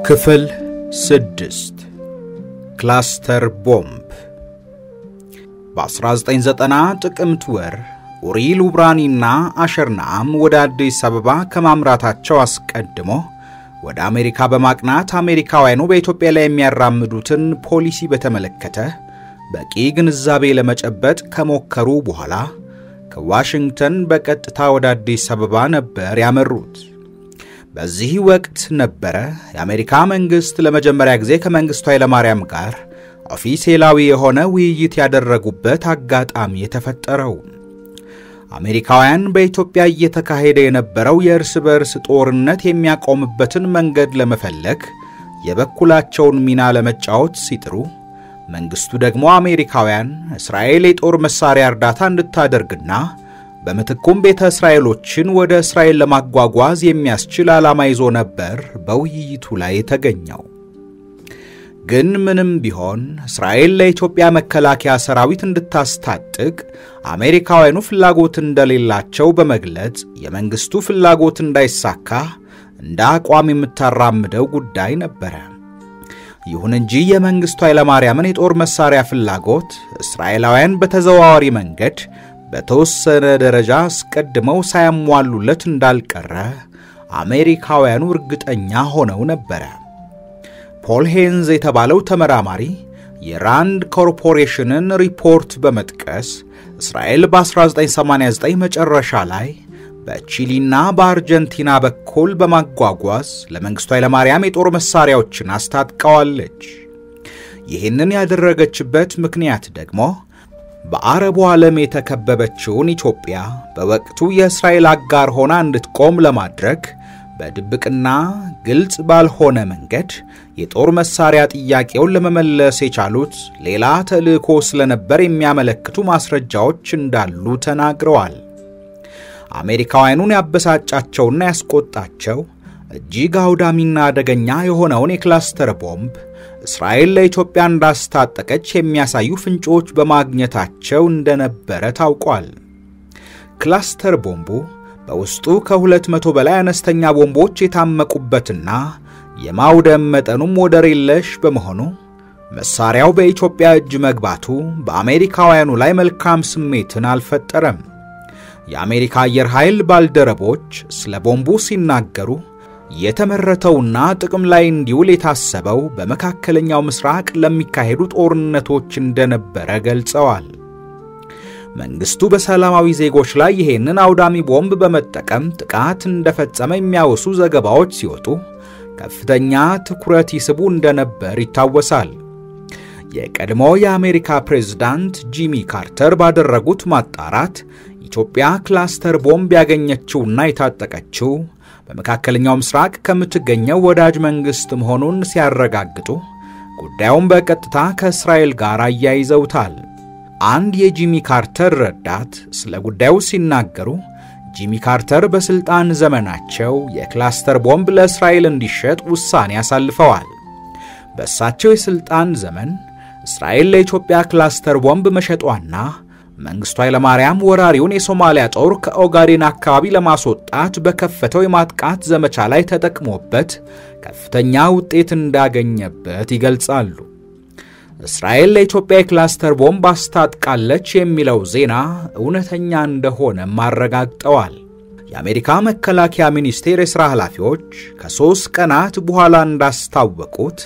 ክፍል 6 ክላስተር ቦምብ በ1990 ጥቅምት ወር ኡሪ ሉብራኒና አሸርናም ወደ አዲስ አበባ ከማምራታቸው አስቀድሞ ወደ አሜሪካ በማቅናት አሜሪካውያኑ በኢትዮጵያ ላይ የሚያራምዱትን ፖሊሲ በተመለከተ በቂ ግንዛቤ ለመጨበጥ ከሞከሩ በኋላ ከዋሽንግተን በቀጥታ ወደ አዲስ አበባ ነበር ያመሩት። በዚህ ወቅት ነበር የአሜሪካ መንግስት ለመጀመሪያ ጊዜ ከመንግስቱ ኃይለማርያም ጋር ኦፊሴላዊ የሆነ ውይይት ያደረጉበት አጋጣሚ የተፈጠረው። አሜሪካውያን በኢትዮጵያ እየተካሄደ የነበረው የእርስ በርስ ጦርነት የሚያቆምበትን መንገድ ለመፈለግ የበኩላቸውን ሚና ለመጫወት ሲጥሩ፣ መንግስቱ ደግሞ አሜሪካውያን እስራኤል የጦር መሳሪያ እርዳታ እንድታደርግና በመተኩም ቤተ እስራኤሎችን ወደ እስራኤል ለማጓጓዝ የሚያስችል ዓላማ ይዞ ነበር በውይይቱ ላይ ተገኘው። ግን ምንም ቢሆን እስራኤል ለኢትዮጵያ መከላከያ ሰራዊት እንድታስታጥቅ አሜሪካውያኑ ፍላጎት እንደሌላቸው በመግለጽ የመንግስቱ ፍላጎት እንዳይሳካ እንደ አቋም የምታራምደው ጉዳይ ነበር። ይሁን እንጂ የመንግስቱ ኃይለማርያምን የጦር መሳሪያ ፍላጎት እስራኤላውያን በተዘዋዋሪ መንገድ በተወሰነ ደረጃ አስቀድመው ሳያሟሉለት እንዳልቀረ አሜሪካውያኑ እርግጠኛ ሆነው ነበር። ፖል ሄንዝ የተባለው ተመራማሪ የራንድ ኮርፖሬሽንን ሪፖርት በመጥቀስ እስራኤል በ1989 መጨረሻ ላይ በቺሊና በአርጀንቲና በኩል በማጓጓዝ ለመንግስቱ ኃይለማርያም የጦር መሳሪያዎችን አስታጥቀዋለች። ይህንን ያደረገችበት ምክንያት ደግሞ በአረቡ ዓለም የተከበበችውን ኢትዮጵያ በወቅቱ የእስራኤል አጋር ሆና እንድትቆም ለማድረግ በድብቅና ግልጽ ባልሆነ መንገድ የጦር መሳሪያ ጥያቄውን ለመመለስ የቻሉት ሌላ ተልእኮ ስለነበር የሚያመለክቱ ማስረጃዎች እንዳሉ ተናግረዋል። አሜሪካውያኑን ያበሳጫቸውና ያስቆጣቸው እጅግ አውዳሚና አደገኛ የሆነውን የክላስተር ቦምብ እስራኤል ለኢትዮጵያ እንዳስታጠቀች የሚያሳዩ ፍንጮች በማግኘታቸው እንደነበረ ታውቋል። ክላስተር ቦምቡ በውስጡ ከ200 በላይ አነስተኛ ቦምቦች የታመቁበትና የማውደም መጠኑም ወደር የለሽ በመሆኑ መሳሪያው በኢትዮጵያ እጅ መግባቱ በአሜሪካውያኑ ላይ መልካም ስሜትን አልፈጠረም። የአሜሪካ አየር ኃይል ባልደረቦች ስለ ቦምቡ ሲናገሩ የተመረተውና ጥቅም ላይ እንዲውል የታሰበው በመካከለኛው ምስራቅ ለሚካሄዱ ጦርነቶች እንደነበረ ገልጸዋል። መንግስቱ በሰላማዊ ዜጎች ላይ ይሄንን አውዳሚ ቦምብ በመጠቀም ጥቃት እንደፈጸመ የሚያወሱ ዘገባዎች ሲወጡ ከፍተኛ ትኩረት ይስቡ እንደነበር ይታወሳል። የቀድሞ የአሜሪካ ፕሬዝዳንት ጂሚ ካርተር ባደረጉት ማጣራት ኢትዮጵያ ክላስተር ቦምብ ያገኘችውና የታጠቀችው በመካከለኛው ምስራቅ ከምትገኘው ወዳጅ መንግስት መሆኑን ሲያረጋግጡ ጉዳዩን በቀጥታ ከእስራኤል ጋር አያይዘውታል። አንድ የጂሚ ካርተር ረዳት ስለ ጉዳዩ ሲናገሩ ጂሚ ካርተር በስልጣን ዘመናቸው የክላስተር ቦምብ ለእስራኤል እንዲሸጥ ውሳኔ አሳልፈዋል። በእሳቸው የስልጣን ዘመን እስራኤል ለኢትዮጵያ ክላስተር ቦምብ መሸጧና መንግስቱ ኃይለማርያም ወራሪውን የሶማሊያ ጦር ከኦጋዴን አካባቢ ለማስወጣት በከፈተው የማጥቃት ዘመቻ ላይ ተጠቅሞበት ከፍተኛ ውጤት እንዳገኘበት ይገልጻሉ። እስራኤል ለኢትዮጵያ ክላስተር ቦምብ አስታጥቃለች የሚለው ዜና እውነተኛ እንደሆነ ማረጋግጠዋል። የአሜሪካ መከላከያ ሚኒስቴር የሥራ ኃላፊዎች ከ3 ቀናት በኋላ እንዳስታወቁት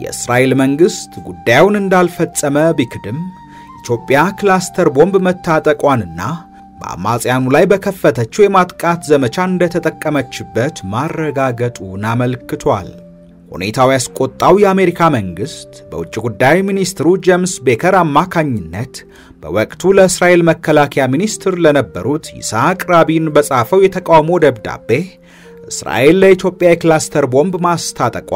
የእስራኤል መንግስት ጉዳዩን እንዳልፈጸመ ቢክድም ኢትዮጵያ ክላስተር ቦምብ መታጠቋንና በአማጽያኑ ላይ በከፈተችው የማጥቃት ዘመቻ እንደተጠቀመችበት ማረጋገጡን አመልክቷል። ሁኔታው ያስቆጣው የአሜሪካ መንግስት በውጭ ጉዳይ ሚኒስትሩ ጄምስ ቤከር አማካኝነት በወቅቱ ለእስራኤል መከላከያ ሚኒስትር ለነበሩት ይስሐቅ ራቢን በጻፈው የተቃውሞ ደብዳቤ እስራኤል ለኢትዮጵያ የክላስተር ቦምብ ማስታጠቋ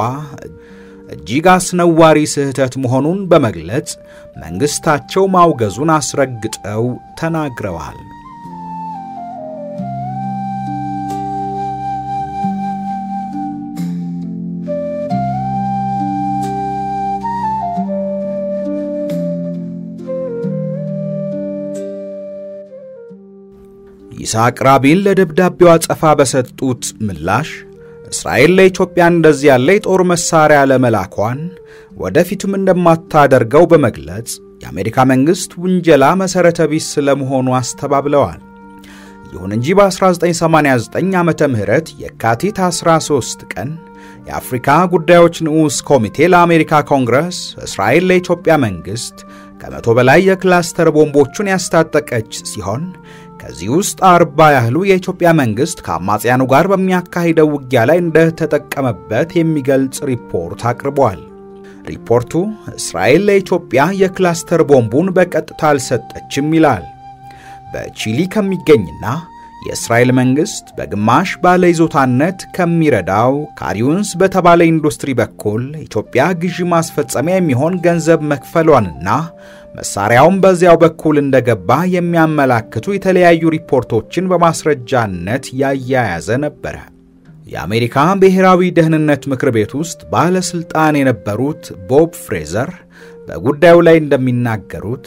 እጅግ አስነዋሪ ስህተት መሆኑን በመግለጽ መንግስታቸው ማውገዙን አስረግጠው ተናግረዋል። ይስሐቅ ራቢን ለደብዳቤው አጸፋ በሰጡት ምላሽ እስራኤል ለኢትዮጵያ እንደዚህ ያለ የጦር መሳሪያ ለመላኳን ወደፊቱም እንደማታደርገው በመግለጽ የአሜሪካ መንግስት ውንጀላ መሰረተ ቢስ ስለመሆኑ አስተባብለዋል። ይሁን እንጂ በ1989 ዓመተ ምህረት የካቲት 13 ቀን የአፍሪካ ጉዳዮች ንዑስ ኮሚቴ ለአሜሪካ ኮንግረስ እስራኤል ለኢትዮጵያ መንግስት ከመቶ በላይ የክላስተር ቦምቦችን ያስታጠቀች ሲሆን ከዚህ ውስጥ 40 ያህሉ የኢትዮጵያ መንግስት ከአማጽያኑ ጋር በሚያካሂደው ውጊያ ላይ እንደተጠቀመበት የሚገልጽ ሪፖርት አቅርቧል። ሪፖርቱ እስራኤል ለኢትዮጵያ የክላስተር ቦምቡን በቀጥታ አልሰጠችም ይላል። በቺሊ ከሚገኝና የእስራኤል መንግስት በግማሽ ባለይዞታነት ከሚረዳው ካሪዩንስ በተባለ ኢንዱስትሪ በኩል ኢትዮጵያ ግዢ ማስፈጸሚያ የሚሆን ገንዘብ መክፈሏንና መሳሪያውን በዚያው በኩል እንደገባ የሚያመላክቱ የተለያዩ ሪፖርቶችን በማስረጃነት ያያያዘ ነበር። የአሜሪካ ብሔራዊ ደህንነት ምክር ቤት ውስጥ ባለስልጣን የነበሩት ቦብ ፍሬዘር በጉዳዩ ላይ እንደሚናገሩት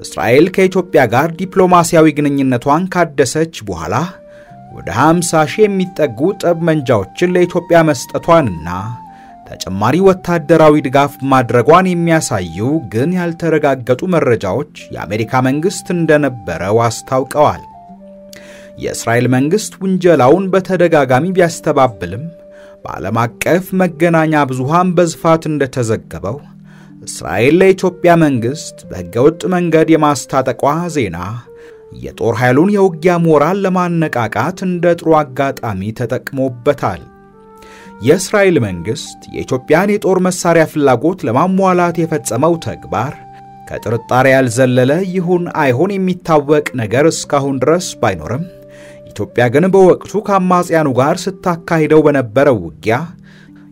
እስራኤል ከኢትዮጵያ ጋር ዲፕሎማሲያዊ ግንኙነቷን ካደሰች በኋላ ወደ 50,000 የሚጠጉ ጠብመንጃዎችን ለኢትዮጵያ መስጠቷንና ተጨማሪ ወታደራዊ ድጋፍ ማድረጓን የሚያሳዩ ግን ያልተረጋገጡ መረጃዎች የአሜሪካ መንግስት እንደነበረው አስታውቀዋል። የእስራኤል መንግስት ውንጀላውን በተደጋጋሚ ቢያስተባብልም በዓለም አቀፍ መገናኛ ብዙሃን በስፋት እንደተዘገበው እስራኤል ለኢትዮጵያ መንግስት በህገወጥ መንገድ የማስታጠቋ ዜና የጦር ኃይሉን የውጊያ ሞራል ለማነቃቃት እንደ ጥሩ አጋጣሚ ተጠቅሞበታል። የእስራኤል መንግስት የኢትዮጵያን የጦር መሳሪያ ፍላጎት ለማሟላት የፈጸመው ተግባር ከጥርጣሬ ያልዘለለ ይሁን አይሆን የሚታወቅ ነገር እስካሁን ድረስ ባይኖርም ኢትዮጵያ ግን በወቅቱ ከአማጽያኑ ጋር ስታካሂደው በነበረው ውጊያ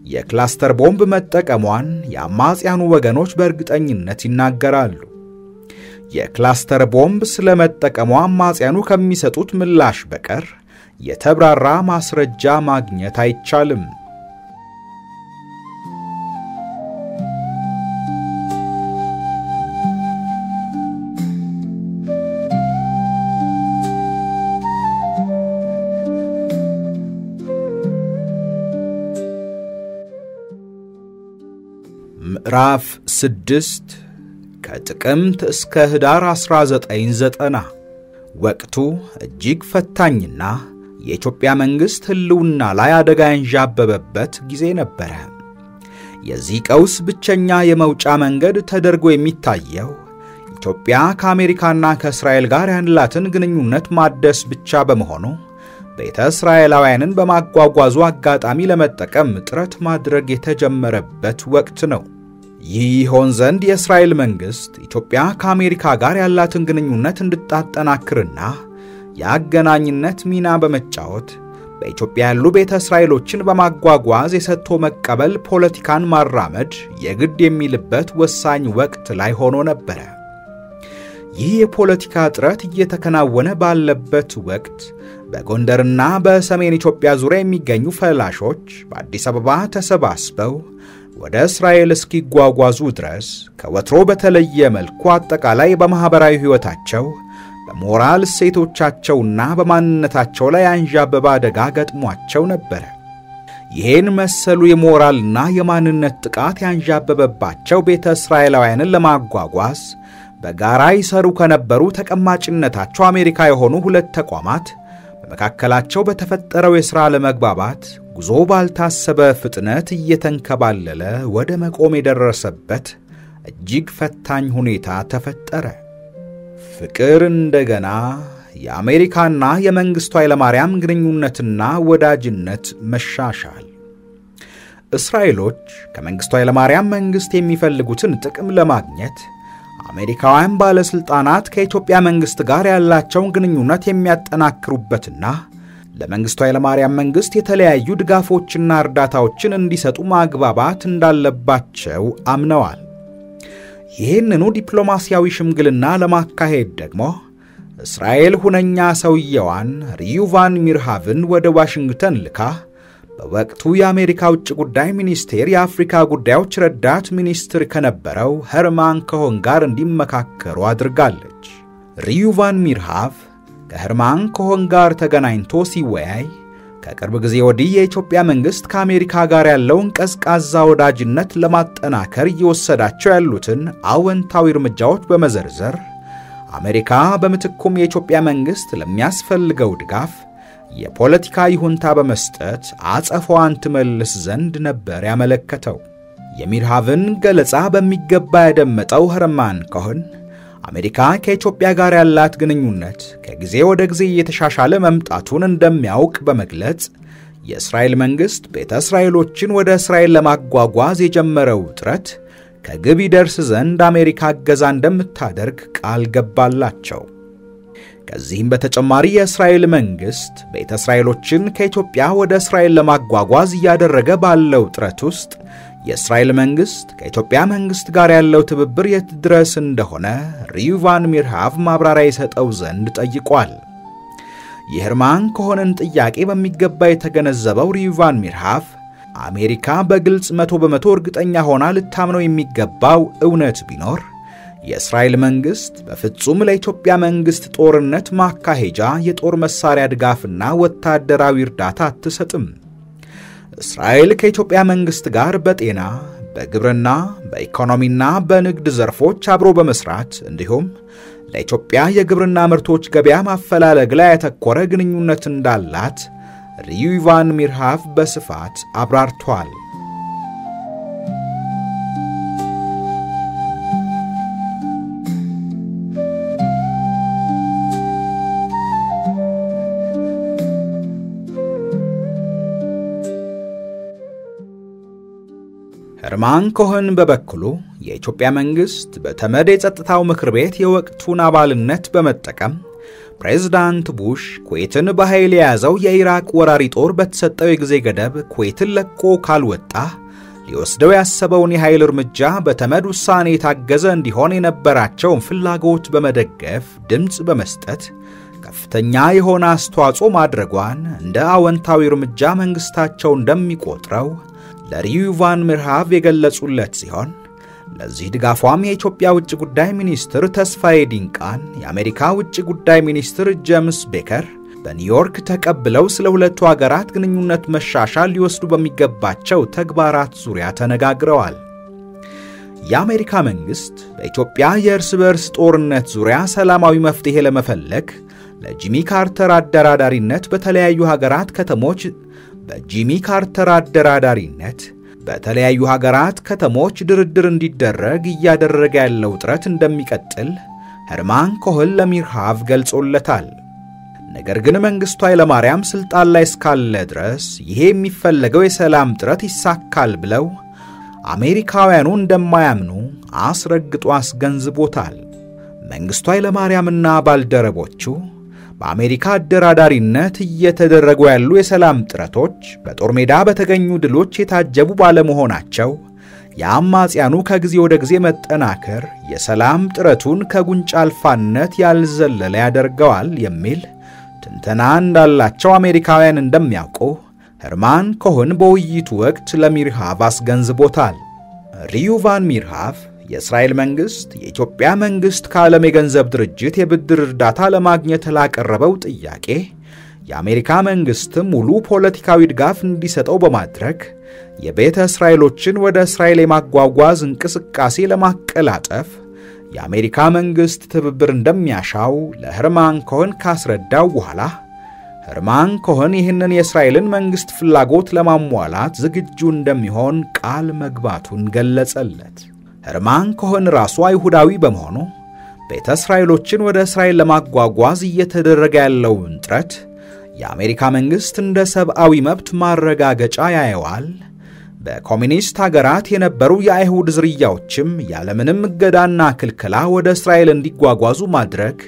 የክላስተር ቦምብ መጠቀሟን የአማጽያኑ ወገኖች በእርግጠኝነት ይናገራሉ። የክላስተር ቦምብ ስለመጠቀሟ አማጽያኑ ከሚሰጡት ምላሽ በቀር የተብራራ ማስረጃ ማግኘት አይቻልም። ምዕራፍ 6 ከጥቅምት እስከ ህዳር 1990 ወቅቱ እጅግ ፈታኝና የኢትዮጵያ መንግስት ህልውና ላይ አደጋ ያንዣበበበት ጊዜ ነበር። የዚህ ቀውስ ብቸኛ የመውጫ መንገድ ተደርጎ የሚታየው ኢትዮጵያ ከአሜሪካና ከእስራኤል ጋር ያላትን ግንኙነት ማደስ ብቻ በመሆኑ ቤተ እስራኤላውያንን በማጓጓዙ አጋጣሚ ለመጠቀም ጥረት ማድረግ የተጀመረበት ወቅት ነው። ይህ ሆን ዘንድ የእስራኤል መንግስት ኢትዮጵያ ከአሜሪካ ጋር ያላትን ግንኙነት እንድታጠናክርና የአገናኝነት ሚና በመጫወት በኢትዮጵያ ያሉ ቤተ እስራኤሎችን በማጓጓዝ የሰጥቶ መቀበል ፖለቲካን ማራመድ የግድ የሚልበት ወሳኝ ወቅት ላይ ሆኖ ነበር። ይህ የፖለቲካ ጥረት እየተከናወነ ባለበት ወቅት በጎንደርና በሰሜን ኢትዮጵያ ዙሪያ የሚገኙ ፈላሾች በአዲስ አበባ ተሰባስበው ወደ እስራኤል እስኪጓጓዙ ድረስ ከወትሮ በተለየ መልኩ አጠቃላይ በማህበራዊ ህይወታቸው በሞራል እሴቶቻቸውና በማንነታቸው ላይ አንዣበበ አደጋ ገጥሟቸው ነበር። ይህን መሰሉ የሞራልና የማንነት ጥቃት ያንዣበበባቸው ቤተ እስራኤላውያንን ለማጓጓዝ በጋራ ይሰሩ ከነበሩ ተቀማጭነታቸው አሜሪካ የሆኑ ሁለት ተቋማት በመካከላቸው በተፈጠረው የሥራ ለመግባባት ጉዞ ባልታሰበ ፍጥነት እየተንከባለለ ወደ መቆም የደረሰበት እጅግ ፈታኝ ሁኔታ ተፈጠረ። ፍቅር እንደገና የአሜሪካና የመንግስቱ ኃይለማርያም ግንኙነትና ወዳጅነት መሻሻል። እስራኤሎች ከመንግስቱ ኃይለማርያም መንግስት የሚፈልጉትን ጥቅም ለማግኘት አሜሪካውያን ባለስልጣናት ከኢትዮጵያ መንግስት ጋር ያላቸውን ግንኙነት የሚያጠናክሩበትና ለመንግስቱ ኃይለማርያም መንግስት የተለያዩ ድጋፎችና እርዳታዎችን እንዲሰጡ ማግባባት እንዳለባቸው አምነዋል። ይህንኑ ዲፕሎማሲያዊ ሽምግልና ለማካሄድ ደግሞ እስራኤል ሁነኛ ሰውየዋን ሪዩቫን ሚርሃቭን ወደ ዋሽንግተን ልካ በወቅቱ የአሜሪካ ውጭ ጉዳይ ሚኒስቴር የአፍሪካ ጉዳዮች ረዳት ሚኒስትር ከነበረው ሄርማን ኮሆን ጋር እንዲመካከሩ አድርጋለች። ሪዩቫን ሚርሃቭ ከሄርማን ኮሆን ጋር ተገናኝቶ ሲወያይ ከቅርብ ጊዜ ወዲህ የኢትዮጵያ መንግስት ከአሜሪካ ጋር ያለውን ቀዝቃዛ ወዳጅነት ለማጠናከር እየወሰዳቸው ያሉትን አወንታዊ እርምጃዎች በመዘርዘር አሜሪካ በምትኩም የኢትዮጵያ መንግስት ለሚያስፈልገው ድጋፍ የፖለቲካ ይሁንታ በመስጠት አጸፋዋን ትመልስ ዘንድ ነበር ያመለከተው። የሚርሃቭን ገለጻ በሚገባ ያደመጠው ሄርማን ኮሄን አሜሪካ ከኢትዮጵያ ጋር ያላት ግንኙነት ከጊዜ ወደ ጊዜ እየተሻሻለ መምጣቱን እንደሚያውቅ በመግለጽ የእስራኤል መንግስት ቤተ እስራኤሎችን ወደ እስራኤል ለማጓጓዝ የጀመረው ጥረት ከግብ ይደርስ ዘንድ አሜሪካ እገዛ እንደምታደርግ ቃል ገባላቸው። ከዚህም በተጨማሪ የእስራኤል መንግስት ቤተ እስራኤሎችን ከኢትዮጵያ ወደ እስራኤል ለማጓጓዝ እያደረገ ባለው ጥረት ውስጥ የእስራኤል መንግስት ከኢትዮጵያ መንግስት ጋር ያለው ትብብር የት ድረስ እንደሆነ ሪዩቫን ሚርሃቭ ማብራሪያ ይሰጠው ዘንድ ጠይቋል። የሄርማን ኮሄንን ጥያቄ በሚገባ የተገነዘበው ሪዩቫን ሚርሃቭ አሜሪካ በግልጽ 100% እርግጠኛ ሆና ልታምነው የሚገባው እውነት ቢኖር የእስራኤል መንግስት በፍጹም ለኢትዮጵያ መንግስት ጦርነት ማካሄጃ የጦር መሳሪያ ድጋፍና ወታደራዊ እርዳታ አትሰጥም። እስራኤል ከኢትዮጵያ መንግስት ጋር በጤና፣ በግብርና፣ በኢኮኖሚና በንግድ ዘርፎች አብሮ በመስራት እንዲሁም ለኢትዮጵያ የግብርና ምርቶች ገበያ ማፈላለግ ላይ ያተኮረ ግንኙነት እንዳላት ሪዩቫን ሚርሃቭ በስፋት አብራርቷል። ሄርማን ኮሄን በበኩሉ የኢትዮጵያ መንግስት በተመድ የጸጥታው ምክር ቤት የወቅቱን አባልነት በመጠቀም ፕሬዝዳንት ቡሽ ኩዌትን በኃይል የያዘው የኢራቅ ወራሪ ጦር በተሰጠው የጊዜ ገደብ ኩዌትን ለቆ ካልወጣ ሊወስደው ያሰበውን የኃይል እርምጃ በተመድ ውሳኔ የታገዘ እንዲሆን የነበራቸውን ፍላጎት በመደገፍ ድምጽ በመስጠት ከፍተኛ የሆነ አስተዋጽኦ ማድረጓን እንደ አወንታዊ እርምጃ መንግስታቸው እንደሚቆጥረው ለሪዩቫን ሚርሃቭ የገለጹለት ሲሆን ለዚህ ድጋፏም የኢትዮጵያ ውጭ ጉዳይ ሚኒስትር ተስፋዬ ዲንቃን የአሜሪካ ውጭ ጉዳይ ሚኒስትር ጄምስ ቤከር በኒውዮርክ ተቀብለው ስለ ሁለቱ ሀገራት ግንኙነት መሻሻል ሊወስዱ በሚገባቸው ተግባራት ዙሪያ ተነጋግረዋል። የአሜሪካ መንግስት በኢትዮጵያ የእርስ በርስ ጦርነት ዙሪያ ሰላማዊ መፍትሄ ለመፈለግ ለጂሚ ካርተር አደራዳሪነት በተለያዩ ሀገራት ከተሞች ድርድር እንዲደረግ እያደረገ ያለው ጥረት እንደሚቀጥል ሄርማን ኮሄን ለሚርሃቭ ገልጾለታል። ነገር ግን መንግስቱ ኃይለማርያም ስልጣን ላይ እስካለ ድረስ ይሄ የሚፈለገው የሰላም ጥረት ይሳካል ብለው አሜሪካውያኑ እንደማያምኑ አስረግጦ አስገንዝቦታል። መንግስቱ ኃይለማርያምና ባልደረቦቹ በአሜሪካ አደራዳሪነት እየተደረጉ ያሉ የሰላም ጥረቶች በጦር ሜዳ በተገኙ ድሎች የታጀቡ ባለመሆናቸው የአማጽያኑ ከጊዜ ወደ ጊዜ መጠናከር የሰላም ጥረቱን ከጉንጫ አልፋነት ያልዘለለ ያደርገዋል የሚል ትንተና እንዳላቸው አሜሪካውያን እንደሚያውቁ ሄርማን ኮሄን በውይይቱ ወቅት ለሚርሃቭ አስገንዝቦታል። ሪዩቫን ሚርሃቭ የእስራኤል መንግስት የኢትዮጵያ መንግስት ከዓለም የገንዘብ ድርጅት የብድር እርዳታ ለማግኘት ላቀረበው ጥያቄ የአሜሪካ መንግስት ሙሉ ፖለቲካዊ ድጋፍ እንዲሰጠው በማድረግ የቤተ እስራኤሎችን ወደ እስራኤል የማጓጓዝ እንቅስቃሴ ለማቀላጠፍ የአሜሪካ መንግስት ትብብር እንደሚያሻው ለሄርማን ኮሄን ካስረዳው በኋላ ሄርማን ኮሄን ይህንን የእስራኤልን መንግስት ፍላጎት ለማሟላት ዝግጁ እንደሚሆን ቃል መግባቱን ገለጸለት። ሄርማን ኮሄን ራሱ አይሁዳዊ በመሆኑ ቤተ እስራኤሎችን ወደ እስራኤል ለማጓጓዝ እየተደረገ ያለውን ጥረት የአሜሪካ መንግስት እንደ ሰብአዊ መብት ማረጋገጫ ያየዋል። በኮሚኒስት ሀገራት የነበሩ የአይሁድ ዝርያዎችም ያለምንም እገዳና ክልከላ ወደ እስራኤል እንዲጓጓዙ ማድረግ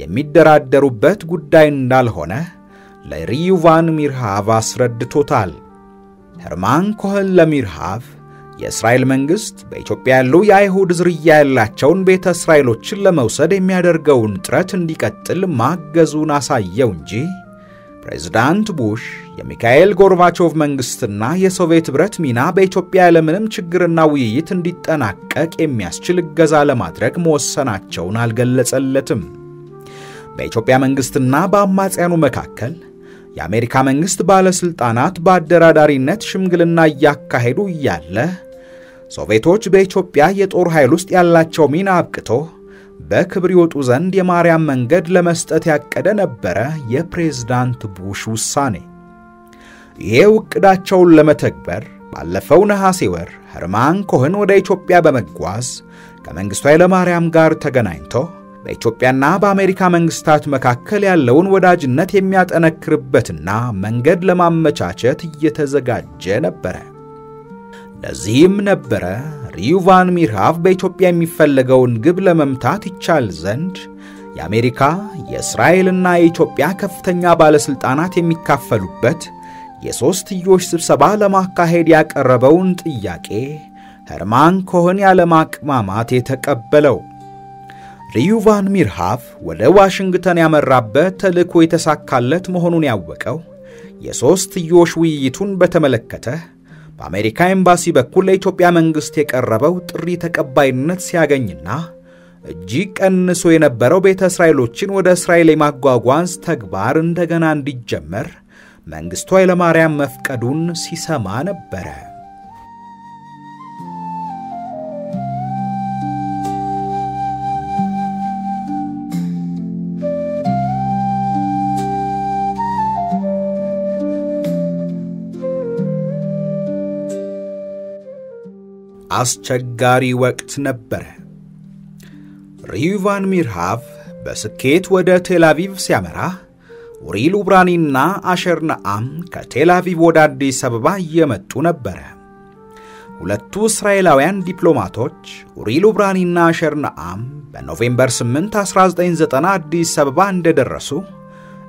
የሚደራደሩበት ጉዳይ እንዳልሆነ ለሪዩቫን ሚርሃቭ አስረድቶታል። ሄርማን ኮሄን ለሚርሃቭ የእስራኤል መንግስት በኢትዮጵያ ያሉ የአይሁድ ዝርያ ያላቸውን ቤተ እስራኤሎችን ለመውሰድ የሚያደርገውን ጥረት እንዲቀጥል ማገዙን አሳየው እንጂ ፕሬዝዳንት ቡሽ የሚካኤል ጎርባቾቭ መንግስትና የሶቪየት ህብረት ሚና በኢትዮጵያ ያለምንም ችግርና ውይይት እንዲጠናቀቅ የሚያስችል እገዛ ለማድረግ መወሰናቸውን አልገለጸለትም። በኢትዮጵያ መንግስትና በአማጽያኑ መካከል የአሜሪካ መንግስት ባለስልጣናት በአደራዳሪነት ሽምግልና እያካሄዱ እያለ ሶቪየቶች በኢትዮጵያ የጦር ኃይል ውስጥ ያላቸው ሚና አብቅቶ በክብር ይወጡ ዘንድ የማርያም መንገድ ለመስጠት ያቀደ ነበረ የፕሬዝዳንት ቡሽ ውሳኔ። ይሄው ዕቅዳቸውን ለመተግበር ባለፈው ነሐሴ ወር ሄርማን ኮሄን ወደ ኢትዮጵያ በመጓዝ ከመንግስቱ ኃይለማርያም ጋር ተገናኝቶ በኢትዮጵያና በአሜሪካ መንግስታት መካከል ያለውን ወዳጅነት የሚያጠነክርበትና መንገድ ለማመቻቸት እየተዘጋጀ ነበር። ለዚህም ነበር ሪዩቫን ሚርሃቭ በኢትዮጵያ የሚፈልገውን ግብ ለመምታት ይቻል ዘንድ የአሜሪካ የእስራኤልና የኢትዮጵያ ከፍተኛ ባለስልጣናት የሚካፈሉበት የሶስትዮሽ ስብሰባ ለማካሄድ ያቀረበውን ጥያቄ ሄርማን ኮሄን ያለማቅማማት የተቀበለው። ሪዩቫን ሚርሃቭ ወደ ዋሽንግተን ያመራበት ተልእኮ የተሳካለት መሆኑን ያወቀው የሶስትዮሽ ውይይቱን በተመለከተ በአሜሪካ ኤምባሲ በኩል ለኢትዮጵያ መንግስት የቀረበው ጥሪ ተቀባይነት ሲያገኝና እጅግ ቀንሶ የነበረው ቤተ እስራኤሎችን ወደ እስራኤል የማጓጓዝ ተግባር እንደገና እንዲጀመር መንግስቱ ኃይለማርያም መፍቀዱን ሲሰማ ነበር። አስቸጋሪ ወቅት ነበር። ሪዩቫን ሚርሃቭ በስኬት ወደ ቴል አቪቭ ሲያመራ ኡሪ ሉብራኒና አሸር ነዓም ከቴል አቪቭ ወደ አዲስ አበባ እየመጡ ነበር። ሁለቱ እስራኤላውያን ዲፕሎማቶች ኡሪ ሉብራኒና አሸር ነዓም በኖቬምበር 8 1990 አዲስ አበባ እንደደረሱ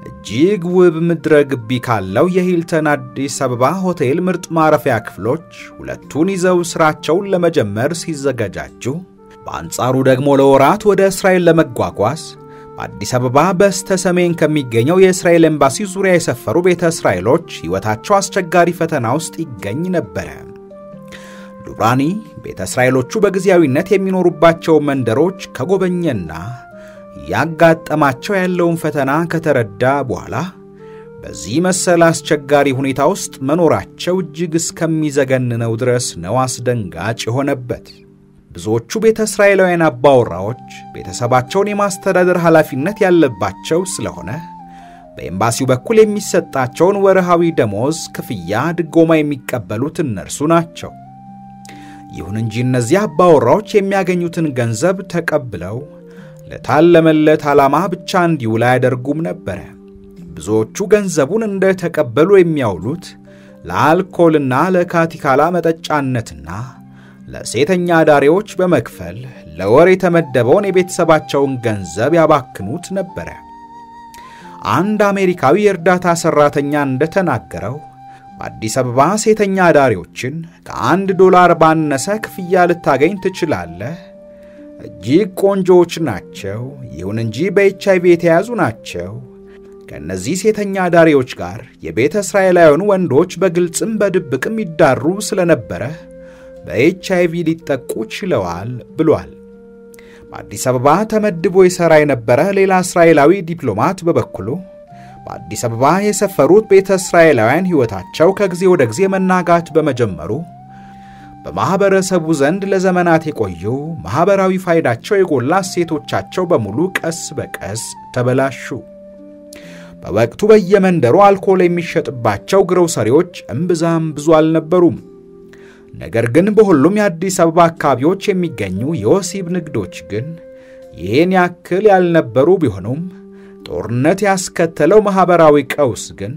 እጅግ ውብ ምድረ ግቢ ካለው የሂልተን አዲስ አበባ ሆቴል ምርጥ ማረፊያ ክፍሎች ሁለቱን ይዘው ስራቸውን ለመጀመር ሲዘጋጁ፣ በአንጻሩ ደግሞ ለወራት ወደ እስራኤል ለመጓጓዝ በአዲስ አበባ በስተ ሰሜን ከሚገኘው የእስራኤል ኤምባሲ ዙሪያ የሰፈሩ ቤተ እስራኤሎች ሕይወታቸው አስቸጋሪ ፈተና ውስጥ ይገኝ ነበር። ሉብራኒ ቤተ እስራኤሎቹ በጊዜያዊነት የሚኖሩባቸው መንደሮች ከጎበኘና ያጋጠማቸው ያለውን ፈተና ከተረዳ በኋላ በዚህ መሰል አስቸጋሪ ሁኔታ ውስጥ መኖራቸው እጅግ እስከሚዘገንነው ድረስ ነው አስደንጋጭ የሆነበት። ብዙዎቹ ቤተ እስራኤላውያን አባወራዎች ቤተሰባቸውን የማስተዳደር ኃላፊነት ያለባቸው ስለሆነ በኤምባሲው በኩል የሚሰጣቸውን ወርሃዊ ደሞዝ ክፍያ ድጎማ የሚቀበሉት እነርሱ ናቸው። ይሁን እንጂ እነዚህ አባወራዎች የሚያገኙትን ገንዘብ ተቀብለው ለታለመለት ዓላማ ብቻ እንዲውል አያደርጉም ነበር። ብዙዎቹ ገንዘቡን እንደ ተቀበሉ የሚያውሉት ለአልኮልና ለካቲካላ መጠጫነትና ለሴተኛ ዳሪዎች በመክፈል ለወር የተመደበውን የቤተሰባቸውን ገንዘብ ያባክኑት ነበር። አንድ አሜሪካዊ የእርዳታ ሰራተኛ እንደተናገረው በአዲስ አበባ ሴተኛ ዳሪዎችን $1 ባነሰ ክፍያ ልታገኝ ትችላለህ። እጅግ ቆንጆዎች ናቸው፣ ይሁን እንጂ በኤችአይቪ የተያዙ ናቸው። ከነዚህ ሴተኛ ዳሪዎች ጋር የቤተ እስራኤላውያን ወንዶች በግልጽም በድብቅም ይዳሩ ስለነበረ በኤችአይቪ ሊጠቁ ችለዋል ብሏል። በአዲስ አበባ ተመድቦ ይሰራ የነበረ ሌላ እስራኤላዊ ዲፕሎማት በበኩሉ በአዲስ አበባ የሰፈሩት ቤተ እስራኤላውያን ሕይወታቸው ከጊዜ ወደ ጊዜ መናጋት በመጀመሩ በማህበረሰቡ ዘንድ ለዘመናት የቆዩ ማህበራዊ ፋይዳቸው የጎላ እሴቶቻቸው በሙሉ ቀስ በቀስ ተበላሹ። በወቅቱ በየመንደሩ አልኮል የሚሸጥባቸው ግሮሰሪዎች እምብዛም ብዙ አልነበሩም። ነገር ግን በሁሉም የአዲስ አበባ አካባቢዎች የሚገኙ የወሲብ ንግዶች ግን ይህን ያክል ያልነበሩ ቢሆኑም ጦርነት ያስከተለው ማህበራዊ ቀውስ ግን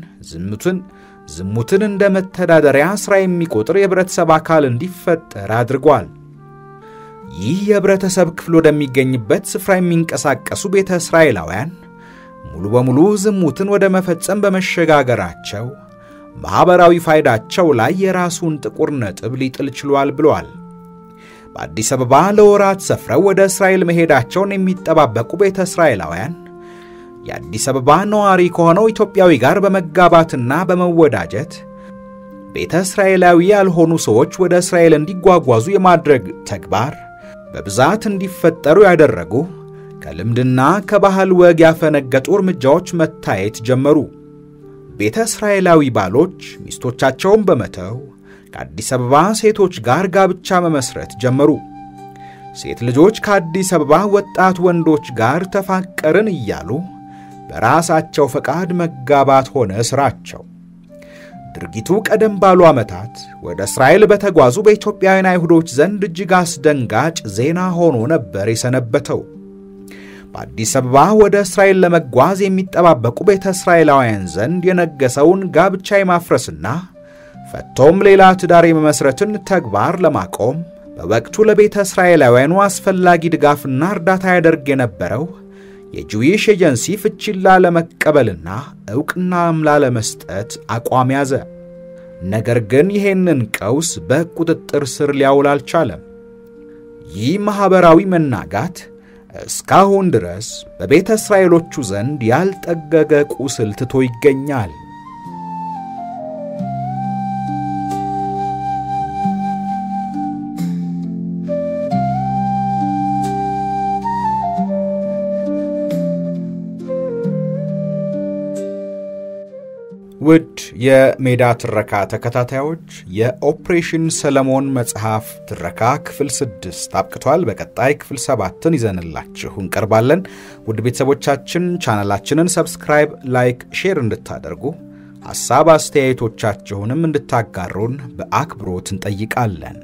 ዝሙትን እንደ መተዳደሪያ ሥራ የሚቆጥር የህብረተሰብ አካል እንዲፈጠር አድርጓል። ይህ የህብረተሰብ ክፍል ወደሚገኝበት ስፍራ የሚንቀሳቀሱ ቤተ እስራኤላውያን ሙሉ በሙሉ ዝሙትን ወደ መፈጸም በመሸጋገራቸው ማህበራዊ ፋይዳቸው ላይ የራሱን ጥቁር ነጥብ ሊጥል ችሏል ብለዋል። በአዲስ አበባ ለወራት ሰፍረው ወደ እስራኤል መሄዳቸውን የሚጠባበቁ ቤተ እስራኤላውያን የአዲስ አበባ ነዋሪ ከሆነው ኢትዮጵያዊ ጋር በመጋባትና በመወዳጀት ቤተ እስራኤላዊ ያልሆኑ ሰዎች ወደ እስራኤል እንዲጓጓዙ የማድረግ ተግባር በብዛት እንዲፈጠሩ ያደረጉ ከልምድና ከባህል ወግ ያፈነገጡ እርምጃዎች መታየት ጀመሩ። ቤተ እስራኤላዊ ባሎች ሚስቶቻቸውን በመተው ከአዲስ አበባ ሴቶች ጋር ጋብቻ መመስረት ጀመሩ። ሴት ልጆች ከአዲስ አበባ ወጣት ወንዶች ጋር ተፋቀርን እያሉ በራሳቸው ፈቃድ መጋባት ሆነ ስራቸው። ድርጊቱ ቀደም ባሉ ዓመታት ወደ እስራኤል በተጓዙ በኢትዮጵያውያን አይሁዶች ዘንድ እጅግ አስደንጋጭ ዜና ሆኖ ነበር የሰነበተው። በአዲስ አበባ ወደ እስራኤል ለመጓዝ የሚጠባበቁ ቤተ እስራኤላውያን ዘንድ የነገሰውን ጋብቻ የማፍረስና ፈቶም ሌላ ትዳር የመመስረትን ተግባር ለማቆም በወቅቱ ለቤተ እስራኤላውያኑ አስፈላጊ ድጋፍና እርዳታ ያደርግ የነበረው የጁዊሽ ኤጀንሲ ፍቺን ላለመቀበልና ዕውቅናም ላለመስጠት አቋም ያዘ። ነገር ግን ይህንን ቀውስ በቁጥጥር ስር ሊያውል አልቻለም። ይህ ማኅበራዊ መናጋት እስካሁን ድረስ በቤተ እስራኤሎቹ ዘንድ ያልጠገገ ቁስል ትቶ ይገኛል። ውድ የሜዳ ትረካ ተከታታዮች የኦፕሬሽን ሰለሞን መጽሐፍ ትረካ ክፍል 6 አብቅቷል። በቀጣይ ክፍል 7ን ይዘንላችሁ እንቀርባለን። ውድ ቤተሰቦቻችን ቻናላችንን ሰብስክራይብ፣ ላይክ፣ ሼር እንድታደርጉ ሐሳብ አስተያየቶቻችሁንም እንድታጋሩን በአክብሮት እንጠይቃለን።